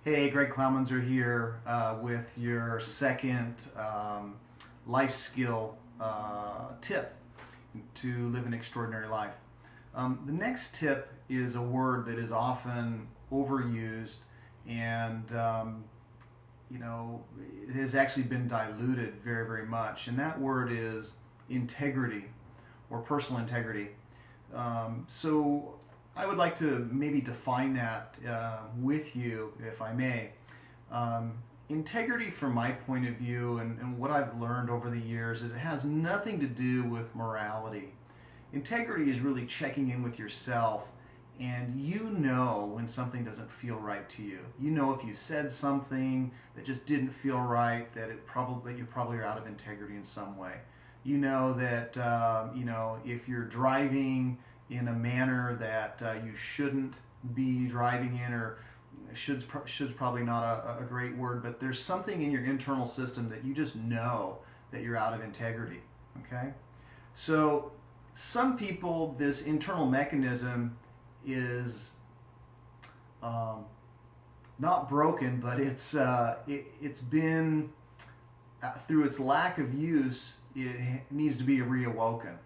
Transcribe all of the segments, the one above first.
Hey, Greg Klaumanzer here with your second life skill tip to live an extraordinary life. The next tip is a word that is often overused and it has actually been diluted very, very much, and that word is integrity or personal integrity. So I would like to maybe define that with you, if I may. Integrity, from my point of view, and what I've learned over the years, is it has nothing to do with morality. Integrity is really checking in with yourself, and you know when something doesn't feel right to you. You know if you said something that just didn't feel right, that you probably are out of integrity in some way. You know that if you're driving in a manner that you shouldn't be driving in, or should's probably not a great word, but there's something in your internal system that you just know that you're out of integrity. Okay, so some people, this internal mechanism is not broken, but it's been through its lack of use, it needs to be reawoken.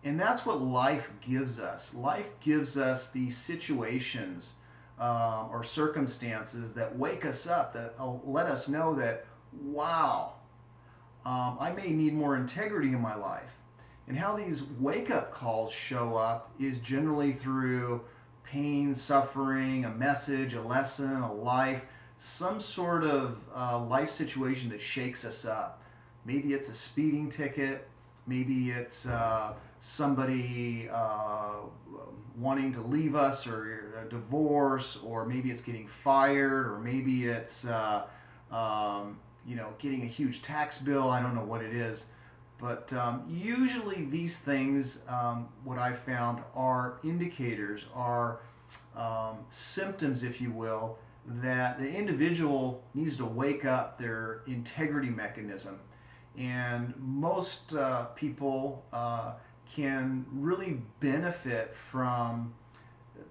And that's what life gives us. Life gives us these situations or circumstances that wake us up, that let us know that, wow, I may need more integrity in my life. And how these wake-up calls show up is generally through pain, suffering, a message, a lesson, a life, some sort of life situation that shakes us up. Maybe it's a speeding ticket, maybe it's somebody wanting to leave us, or a divorce, or maybe it's getting fired, or maybe it's getting a huge tax bill. I don't know what it is, but usually these things, what I've found, are indicators, are symptoms, if you will, that the individual needs to wake up their integrity mechanism. And most people can really benefit from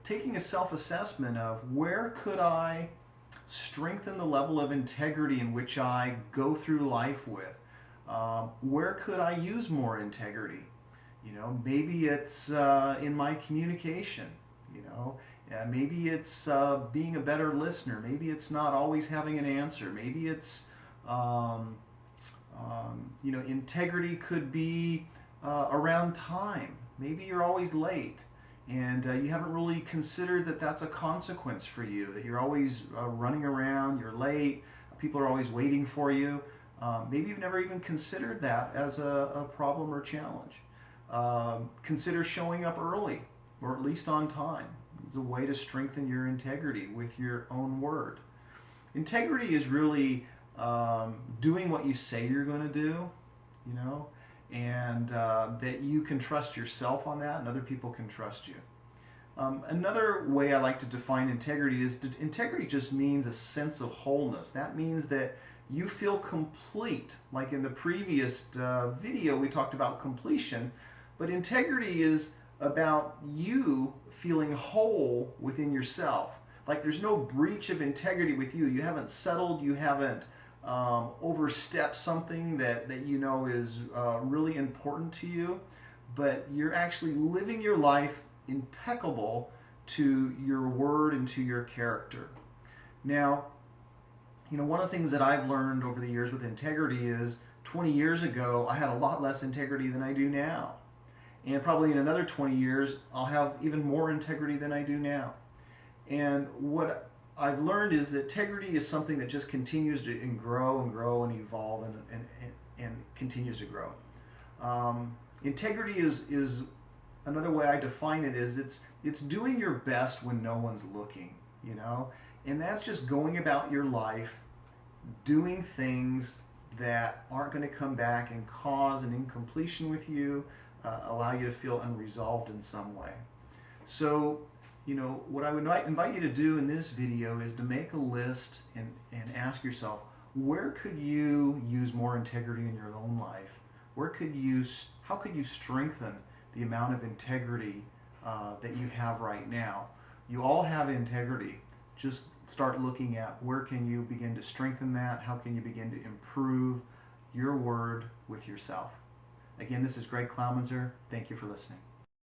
taking a self-assessment of, where could I strengthen the level of integrity in which I go through life with? Where could I use more integrity? Maybe it's in my communication. Maybe it's being a better listener. Maybe it's not always having an answer. Maybe it's integrity could be around time. Maybe you're always late, and you haven't really considered that that's a consequence for you, that you're always running around, you're late, people are always waiting for you. Maybe you've never even considered that as a problem or challenge. Consider showing up early, or at least on time. It's a way to strengthen your integrity with your own word. Integrity is really doing what you say you're going to do, and that you can trust yourself on that, and other people can trust you. Another way I like to define integrity is integrity just means a sense of wholeness. That means that you feel complete. Like in the previous video, we talked about completion, but integrity is about you feeling whole within yourself. Like there's no breach of integrity with you. You haven't settled, you haven't overstepped something that is really important to you, but you're actually living your life impeccable to your word and to your character. Now, one of the things that I've learned over the years with integrity is 20 years ago, I had a lot less integrity than I do now. And probably in another 20 years, I'll have even more integrity than I do now. And what I've learned is that integrity is something that just continues to grow and grow and evolve and continues to grow. Integrity is another way I define it is it's doing your best when no one's looking, and that's just going about your life, doing things that aren't going to come back and cause an incompletion with you, allow you to feel unresolved in some way. So, what I would invite you to do in this video is to make a list and ask yourself, where could you use more integrity in your own life? How could you strengthen the amount of integrity that you have right now? You all have integrity. Just start looking at where can you begin to strengthen that, how can you begin to improve your word with yourself. Again, this is Greg Klaumenzer. Thank you for listening.